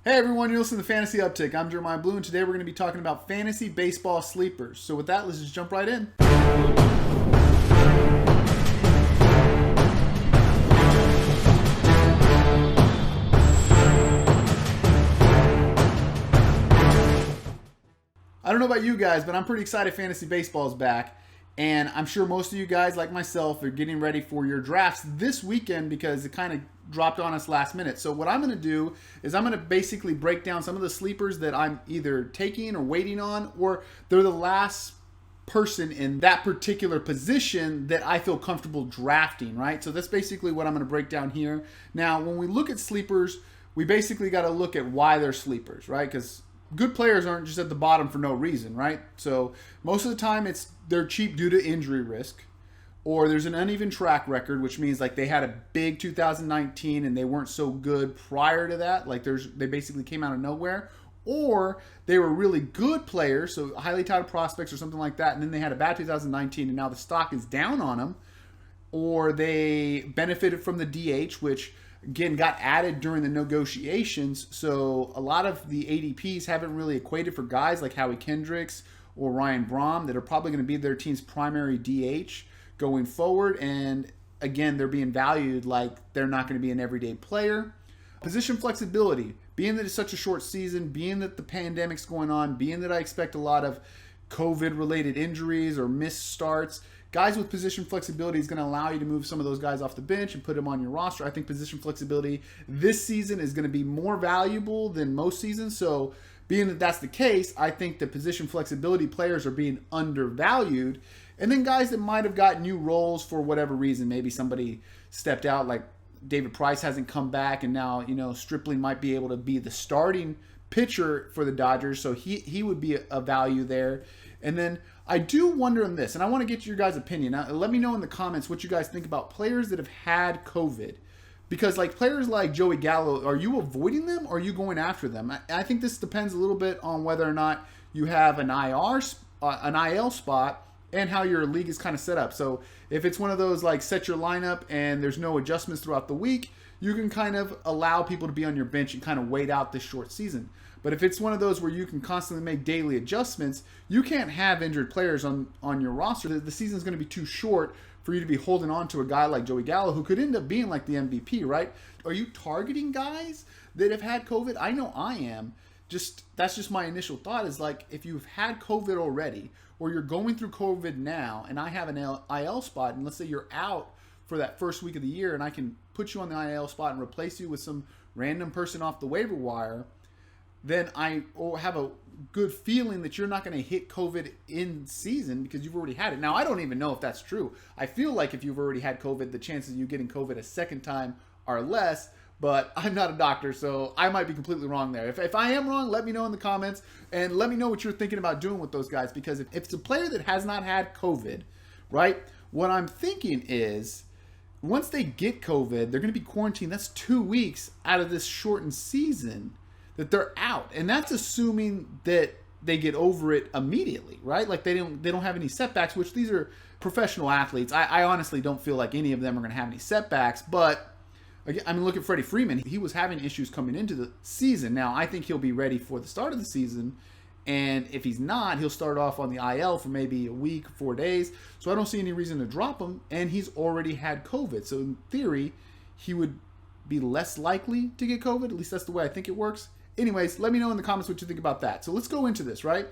Hey everyone, you're listening to Fantasy Uptick. I'm Jeremiah Blue, and today we're going to be talking about fantasy baseball sleepers. So with that, let's just jump right in. I don't know about you guys, but I'm pretty excited fantasy baseball is back. And I'm sure most of you guys, like myself, are getting ready for your drafts this weekend because it kind of dropped on us last minute. So what I'm going to do is I'm going to basically break down some of the sleepers that I'm either taking or waiting on, or they're the last person in that particular position that I feel comfortable drafting, right? So that's basically what I'm going to break down here. Now, when we look at sleepers, we basically got to look at why they're sleepers, right? Because good players aren't just at the bottom for no reason, right? So most of the time they're cheap due to injury risk, or there's an uneven track record, which means like they had a big 2019 and they weren't so good prior to that. Like they basically came out of nowhere, or they were really good players, so highly touted prospects or something like that, and then they had a bad 2019 and now the stock is down on them, or they benefited from the DH, which again got added during the negotiations. So a lot of the ADPs haven't really equated for guys like Howie Kendricks or Ryan Braun that are probably going to be their team's primary DH going forward. And again, they're being valued like they're not going to be an everyday player. Position flexibility, being that it's such a short season, being that the pandemic's going on, being that I expect a lot of COVID-related injuries or missed starts, guys with position flexibility is going to allow you to move some of those guys off the bench and put them on your roster. I think position flexibility this season is going to be more valuable than most seasons. So being that that's the case, I think the position flexibility players are being undervalued. And then guys that might have got new roles for whatever reason, maybe somebody stepped out, like David Price hasn't come back, and now Stripling might be able to be the starting pitcher for the Dodgers, so he would be a value there. And then I do wonder on this, and I want to get your guys' opinion. Now, let me know in the comments what you guys think about players that have had COVID. Because like players like Joey Gallo, are you avoiding them or are you going after them? I think this depends a little bit on whether or not you have an IL spot and how your league is kind of set up. So if it's one of those like set your lineup and there's no adjustments throughout the week, you can kind of allow people to be on your bench and kind of wait out this short season. But if it's one of those where you can constantly make daily adjustments, you can't have injured players on your roster. The season's going to be too short for you to be holding on to a guy like Joey Gallo, who could end up being like the MVP, right? Are you targeting guys that have had COVID? I know I am. That's just my initial thought is like, if you've had COVID already, or you're going through COVID now, and I have an IL spot, and let's say you're out for that first week of the year, and I can put you on the IL spot and replace you with some random person off the waiver wire, then I have a good feeling that you're not going to hit COVID in season because you've already had it. Now, I don't even know if that's true. I feel like if you've already had COVID, the chances of you getting COVID a second time are less, but I'm not a doctor, so I might be completely wrong there. If I am wrong, let me know in the comments, and let me know what you're thinking about doing with those guys, because if it's a player that has not had COVID, right, what I'm thinking is once they get COVID, they're going to be quarantined. That's 2 weeks out of this shortened season that they're out, and that's assuming that they get over it immediately, right? Like they don't have any setbacks, which these are professional athletes. I honestly don't feel like any of them are going to have any setbacks, but I mean, look at Freddie Freeman. He was having issues coming into the season. Now, I think he'll be ready for the start of the season, and if he's not, he'll start off on the IL for maybe a week, 4 days. So I don't see any reason to drop him, and he's already had COVID. So in theory, he would be less likely to get COVID. At least that's the way I think it works. Anyways, let me know in the comments what you think about that. So let's go into this, right?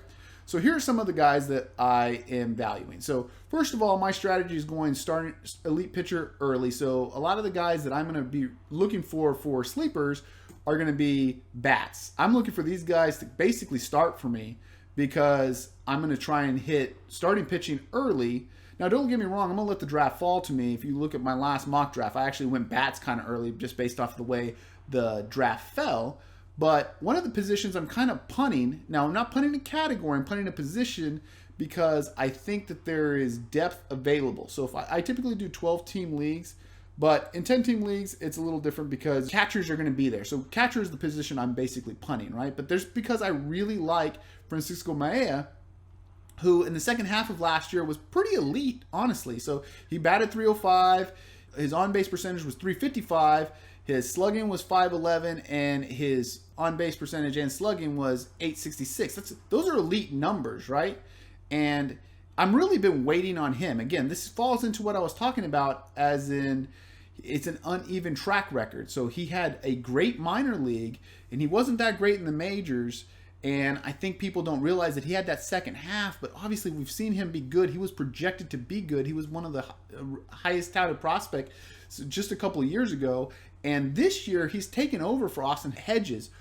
So here are some of the guys that I am valuing. So first of all, my strategy is going starting elite pitcher early. So a lot of the guys that I'm going to be looking for sleepers are going to be bats. I'm looking for these guys to basically start for me because I'm going to try and hit starting pitching early. Now, don't get me wrong. I'm going to let the draft fall to me. If you look at my last mock draft, I actually went bats kind of early just based off the way the draft fell. But one of the positions I'm kind of punting, now I'm not punting a category, I'm punting a position because I think that there is depth available. So if I typically do 12-team leagues, but in 10-team leagues, it's a little different because catchers are going to be there. So catcher is the position I'm basically punting, right? But there's because I really like Francisco Mejia, who in the second half of last year was pretty elite, honestly. So he batted .305, his on-base percentage was .355, his slugging was .511, and his on base percentage and slugging was 866. Those are elite numbers, right? And I'm really been waiting on him. Again, this falls into what I was talking about, as in it's an uneven track record. So he had a great minor league, and he wasn't that great in the majors. And I think people don't realize that he had that second half, but obviously we've seen him be good. He was projected to be good. He was one of the highest touted prospects just a couple of years ago. And this year he's taken over for Austin Hedges.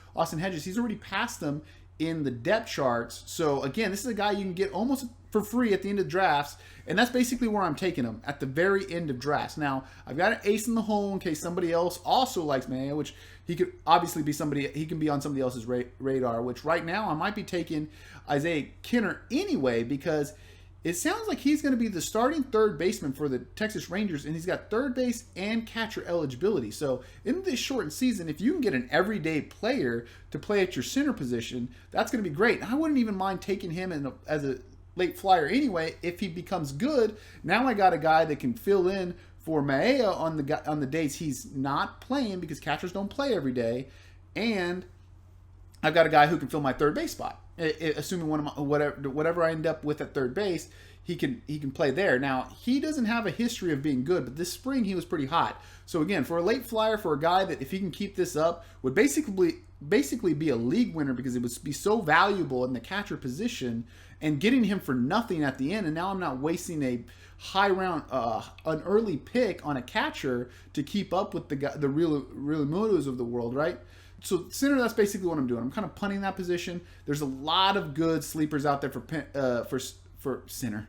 He's already passed them in the depth charts. So again, this is a guy you can get almost for free at the end of drafts. And that's basically where I'm taking him, at the very end of drafts. Now, I've got an ace in the hole in case somebody else also likes Maya, which he could obviously be he can be on somebody else's radar, which right now I might be taking Isaiah Kinner anyway, because it sounds like he's going to be the starting third baseman for the Texas Rangers, and he's got third base and catcher eligibility. So in this shortened season, if you can get an everyday player to play at your center position, that's going to be great. I wouldn't even mind taking him as a late flyer anyway if he becomes good. Now I got a guy that can fill in for Maea on the days he's not playing, because catchers don't play every day, and I've got a guy who can fill my third base spot. Assuming whatever I end up with at third base, he can play there. Now, he doesn't have a history of being good, but this spring he was pretty hot. So again, for a late flyer, for a guy that if he can keep this up, would basically be a league winner, because it would be so valuable in the catcher position, and getting him for nothing at the end. And now I'm not wasting a high round, an early pick on a catcher to keep up with the real Mutos of the world, right? So center, that's basically what I'm doing. I'm kind of punting that position. There's a lot of good sleepers out there for center.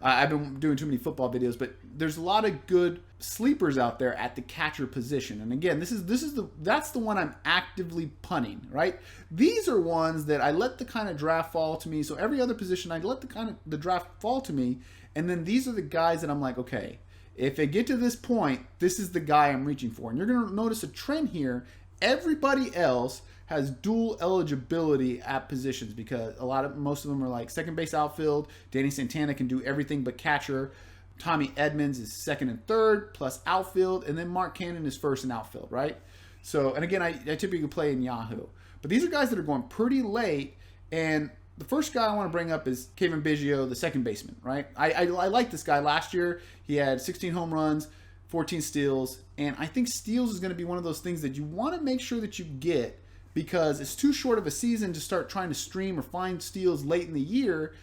I've been doing too many football videos, but there's a lot of good sleepers out there at the catcher position. And again, that's the one I'm actively punting, right? These are ones that I let the kind of draft fall to me. So every other position, I let the draft fall to me, and then these are the guys that I'm like, okay, if I get to this point, this is the guy I'm reaching for. And you're going to notice a trend here. Everybody else has dual eligibility at positions, because most of them are like second base, outfield. Danny Santana can do everything but catcher. Tommy Edmonds is second and third plus outfield, and then Mark Cannon is first and outfield, right? So, and again, I typically play in Yahoo, but these are guys that are going pretty late. And the first guy I want to bring up is Kevon Biggio, the second baseman, right? I like this guy. Last year he had 16 home runs, 14 steals, and I think steals is going to be one of those things that you want to make sure that you get, because it's too short of a season to start trying to stream or find steals late in the year.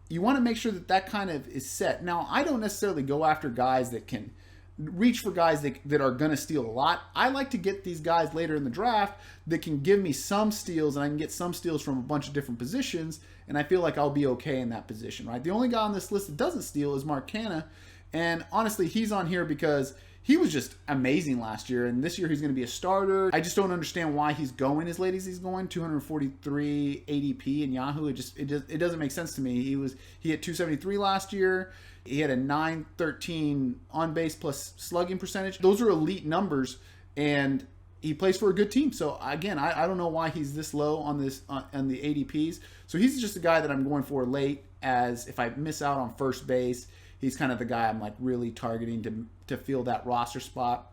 You want to make sure that kind of is set. Now, I don't necessarily go after guys that can reach for guys that are going to steal a lot. I like to get these guys later in the draft that can give me some steals, and I can get some steals from a bunch of different positions, and I feel like I'll be okay in that position, right? The only guy on this list that doesn't steal is Mark Canna, and honestly, he's on here because he was just amazing last year, and this year he's going to be a starter. I just don't understand why he's going as late as he's going. 243 ADP in Yahoo. It doesn't make sense to me. He had 273 last year. He had a 913 on base plus slugging percentage. Those are elite numbers, and he plays for a good team. So again, I don't know why he's this low on the ADPs. So he's just a guy that I'm going for late, as if I miss out on first base, he's kind of the guy I'm like really targeting to fill that roster spot.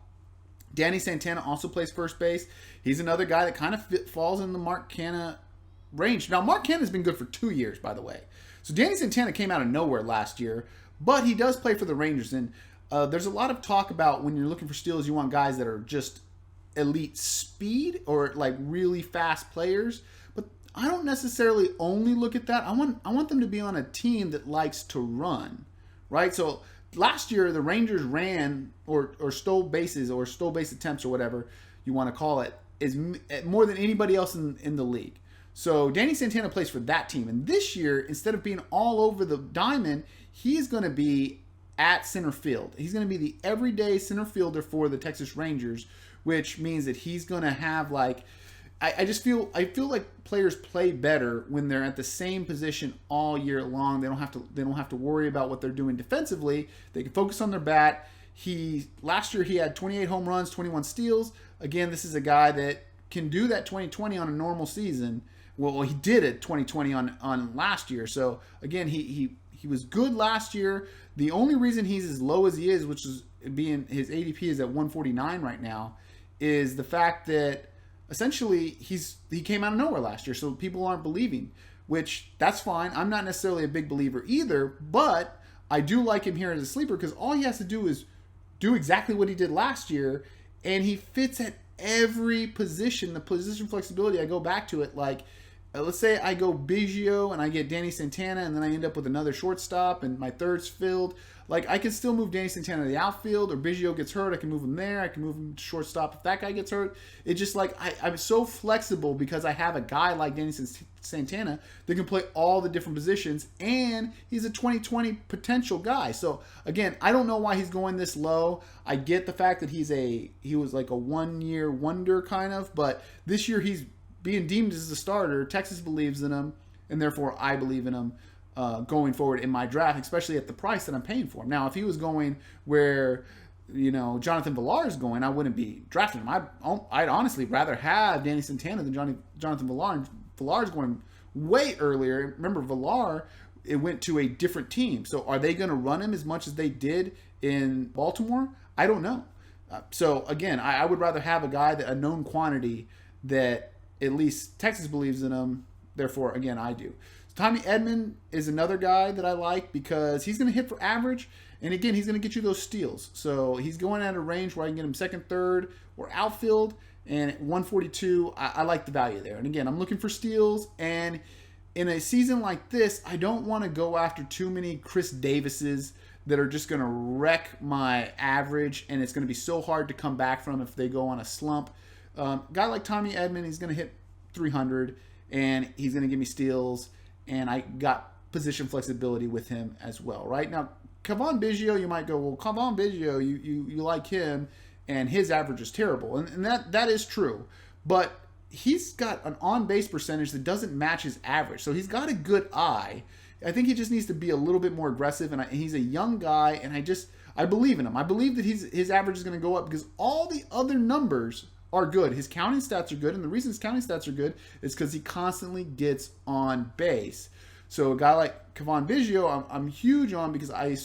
Danny Santana also plays first base. He's another guy that kind of falls in the Mark Canna range. Now, Mark Canna's been good for 2 years, by the way. So Danny Santana came out of nowhere last year, but he does play for the Rangers. And there's a lot of talk about when you're looking for steals, you want guys that are just elite speed or like really fast players. But I don't necessarily only look at that. I want them to be on a team that likes to run, right? So last year, the Rangers ran or stole bases or stole base attempts or whatever you want to call it is more than anybody else in the league. So Danny Santana plays for that team. And this year, instead of being all over the diamond, he's going to be at center field. He's going to be the everyday center fielder for the Texas Rangers, which means that he's going to have like, I feel like players play better when they're at the same position all year long. They don't have to worry about what they're doing defensively. They can focus on their bat. Last year he had 28 home runs, 21 steals. Again, this is a guy that can do that 2020 on a normal season. Well, he did it 2020 on last year. So again, he was good last year. The only reason he's as low as he is, which is being his ADP is at 149 right now, is the fact that essentially he came out of nowhere last year, so people aren't believing, which that's fine. I'm not necessarily a big believer either, but I do like him here as a sleeper because all he has to do is do exactly what he did last year, and he fits at every position. The position flexibility, I go back to it, like let's say I go Biggio and I get Danny Santana, and then I end up with another shortstop and my third's filled. Like, I can still move Danny Santana to the outfield, or Biggio gets hurt, I can move him there. I can move him to shortstop if that guy gets hurt. It's just like I'm so flexible because I have a guy like Danny Santana that can play all the different positions, and he's a 2020 potential guy. So again, I don't know why he's going this low. I get the fact that he was like a 1-year wonder kind of, but this year he's being deemed as a starter. Texas believes in him, and therefore I believe in him going forward in my draft, especially at the price that I'm paying for him. Now, if he was going where, Jonathan Villar is going, I wouldn't be drafting him. I'd honestly rather have Danny Santana than Jonathan Villar. And Villar's going way earlier. Remember, Villar, it went to a different team. So are they going to run him as much as they did in Baltimore? I don't know. So again, I would rather have a guy that a known quantity that at least Texas believes in him. Therefore, again, I do. Tommy Edmund is another guy that I like because he's going to hit for average, and again, he's going to get you those steals. So he's going at a range where I can get him second, third, or outfield, and at 142, I like the value there. And again, I'm looking for steals, and in a season like this, I don't want to go after too many Chris Davises that are just going to wreck my average, and it's going to be so hard to come back from if they go on a slump. Guy like Tommy Edmund, he's going to hit 300, and he's going to give me steals, and I got position flexibility with him as well, right? Now, Kevon Biggio, you might go, well, Kevon Biggio, you like him, and his average is terrible. And that is true. But he's got an on-base percentage that doesn't match his average. So he's got a good eye. I think he just needs to be a little bit more aggressive, and he's a young guy, and I believe in him. I believe that his average is going to go up because all the other numbers are good. His counting stats are good, and the reason his counting stats are good is because he constantly gets on base. So a guy like Kevon Biggio, I'm huge on because I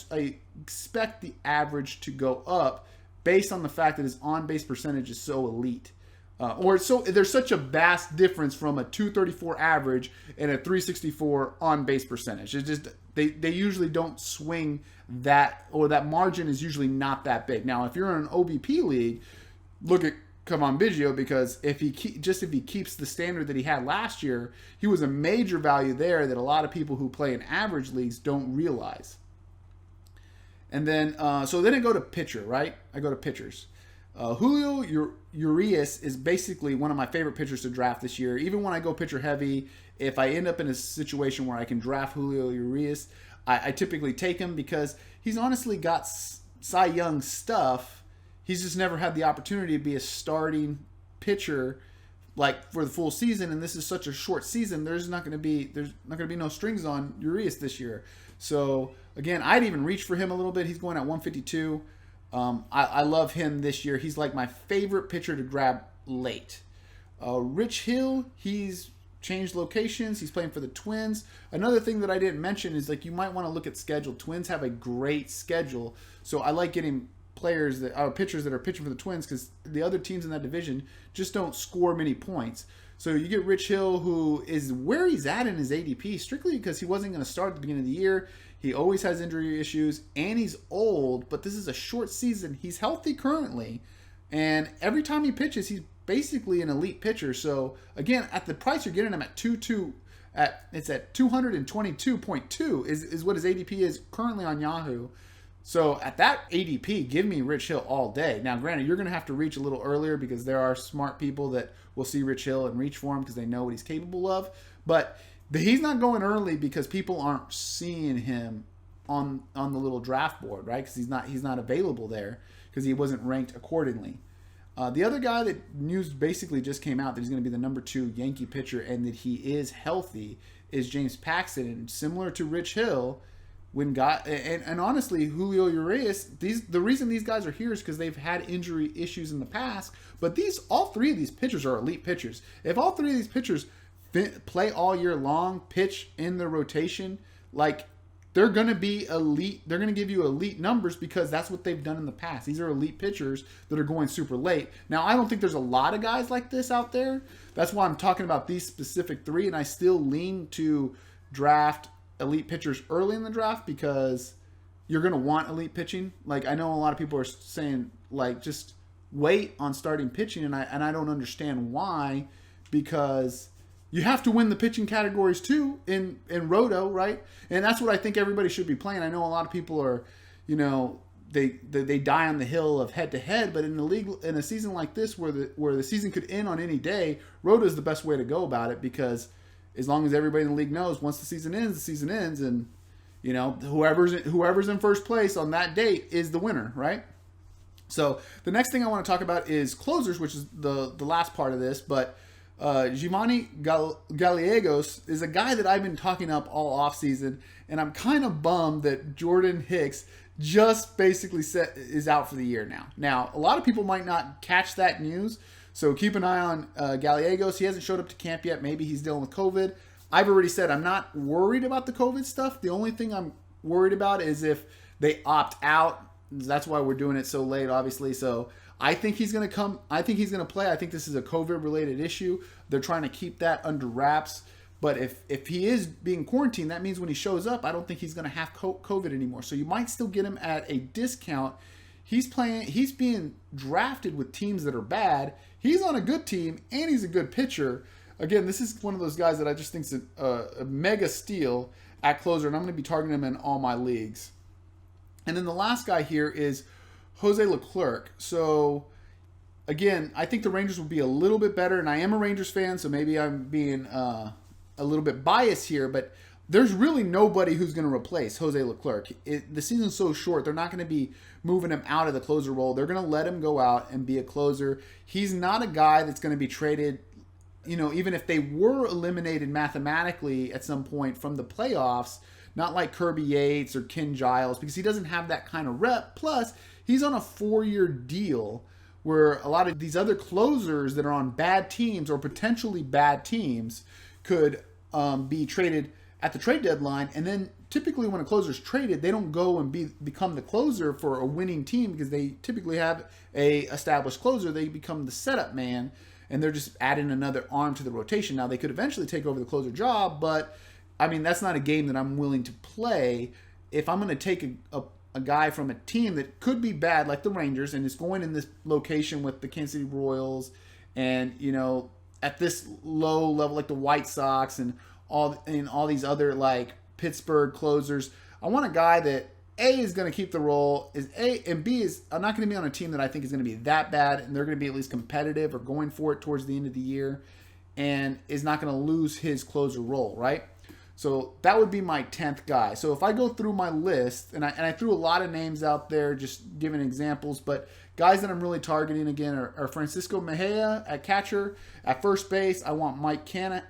expect the average to go up based on the fact that his on-base percentage is so elite. There's such a vast difference from a 234 average and a 364 on-base percentage. It's just they usually don't swing that, or that margin is usually not that big. Now, if you're in an OBP league, look at Kevon Biggio, because if he keeps the standard that he had last year, he was a major value there that a lot of people who play in average leagues don't realize. And then, so then I go to pitcher, right? I go to pitchers. Julio Urias is basically one of my favorite pitchers to draft this year. Even when I go pitcher heavy, if I end up in a situation where I can draft Julio Urias, I typically take him because he's honestly got Cy Young stuff. He's just never had the opportunity to be a starting pitcher like for the full season, and this is such a short season. There's not going to be no strings on Urias this year. So again, I'd even reach for him a little bit. He's going at 152. I love him this year. He's like my favorite pitcher to grab late. Rich Hill, he's changed locations. He's playing for the Twins. Another thing that I didn't mention is like you might want to look at schedule. Twins have a great schedule, so I like getting players that are pitchers that are pitching for the Twins because the other teams in that division just don't score many points. So you get Rich Hill, who is where he's at in his ADP strictly because he wasn't going to start at the beginning of the year. He always has injury issues, and he's old, but this is a short season. He's healthy currently, and every time he pitches, he's basically an elite pitcher. So again, at the price you're getting him at 2.2, it's at 222.2 is what his ADP is currently on Yahoo. So at that ADP, give me Rich Hill all day. Now, granted, you're going to have to reach a little earlier because there are smart people that will see Rich Hill and reach for him because they know what he's capable of. But he's not going early because people aren't seeing him on the little draft board, right? Because he's not available there because he wasn't ranked accordingly. The other guy that news basically just came out that he's going to be the number 2 Yankee pitcher and that he is healthy is James Paxton. And similar to Rich Hill, and honestly, Julio Urias, the reason these guys are here is because they've had injury issues in the past. But all three of these pitchers are elite pitchers. If all three of these pitchers play all year long, pitch in their rotation, like they're going to be elite. They're going to give you elite numbers because that's what they've done in the past. These are elite pitchers that are going super late. Now, I don't think there's a lot of guys like this out there. That's why I'm talking about these specific three, and I still lean to draft elite pitchers early in the draft because you're going to want elite pitching. Like, I know a lot of people are saying, like, just wait on starting pitching, and I don't understand why, because you have to win the pitching categories too in Roto, right? And that's what I think everybody should be playing. I know a lot of people are, they die on the hill of head to head, but in the league, in a season like this where the season could end on any day, Roto is the best way to go about it, because as long as everybody in the league knows, once the season ends, and whoever's in first place on that date is the winner, right? So the next thing I want to talk about is closers, which is the last part of this, but Giovanni Gallegos is a guy that I've been talking up all offseason, and I'm kind of bummed that Jordan Hicks just basically is out for the year now. Now, a lot of people might not catch that news, so keep an eye on Gallegos. He hasn't showed up to camp yet. Maybe he's dealing with COVID. I've already said I'm not worried about the COVID stuff. The only thing I'm worried about is if they opt out. That's why we're doing it so late, obviously. So I think he's going to come. I think he's going to play. I think this is a COVID-related issue. They're trying to keep that under wraps. But if he is being quarantined, that means when he shows up, I don't think he's going to have COVID anymore. So you might still get him at a discount. He's being drafted with teams that are bad. He's on a good team, and he's a good pitcher. Again, this is one of those guys that I just think is a mega steal at closer, and I'm going to be targeting him in all my leagues. And then the last guy here is Jose Leclerc. So, again, I think the Rangers will be a little bit better, and I am a Rangers fan, so maybe I'm being a little bit biased here, but there's really nobody who's going to replace Jose Leclerc. The season's so short, they're not going to be moving him out of the closer role. They're going to let him go out and be a closer. He's not a guy that's going to be traded, even if they were eliminated mathematically at some point from the playoffs, not like Kirby Yates or Ken Giles, because he doesn't have that kind of rep. Plus, he's on a 4-year deal where a lot of these other closers that are on bad teams or potentially bad teams could be traded at the trade deadline. And then typically when a closer's traded, they don't go and become the closer for a winning team, because they typically have a established closer. They become the setup man, and they're just adding another arm to the rotation. Now, they could eventually take over the closer job, but I mean, that's not a game that I'm willing to play. If I'm going to take a guy from a team that could be bad, like the Rangers, and is going in this location with the Kansas City Royals, and at this low level like the White Sox and all these other like Pittsburgh closers, I want a guy that A is going to keep the role, and B is I'm not going to be on a team that I think is going to be that bad, and they're going to be at least competitive or going for it towards the end of the year, and is not going to lose his closer role, right? So that would be my 10th guy. So if I go through my list, and I threw a lot of names out there just giving examples, but guys that I'm really targeting again are Francisco Mejia at catcher. At first base, I want Mike Canna.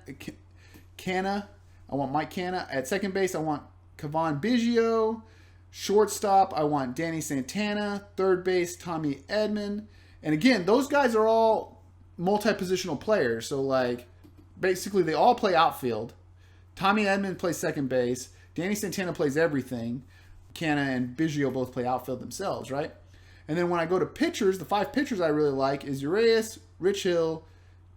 I want Mike Canna. At second base, I want Kevon Biggio. Shortstop, I want Danny Santana. Third base, Tommy Edmund. And again, those guys are all multi-positional players. So like basically they all play outfield. Tommy Edmund plays second base. Danny Santana plays everything. Canna and Biggio both play outfield themselves, right? And then when I go to pitchers, the 5 pitchers I really like is Urias, Rich Hill,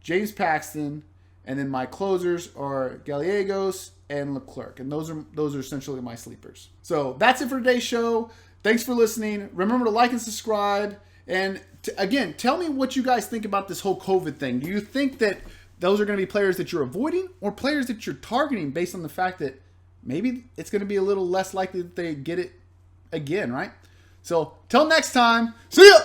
James Paxton, and then my closers are Gallegos and Leclerc. And those are essentially my sleepers. So that's it for today's show. Thanks for listening. Remember to like and subscribe. And again, tell me what you guys think about this whole COVID thing. Do you think that those are going to be players that you're avoiding, or players that you're targeting based on the fact that maybe it's going to be a little less likely that they get it again, right? So, till next time, see ya!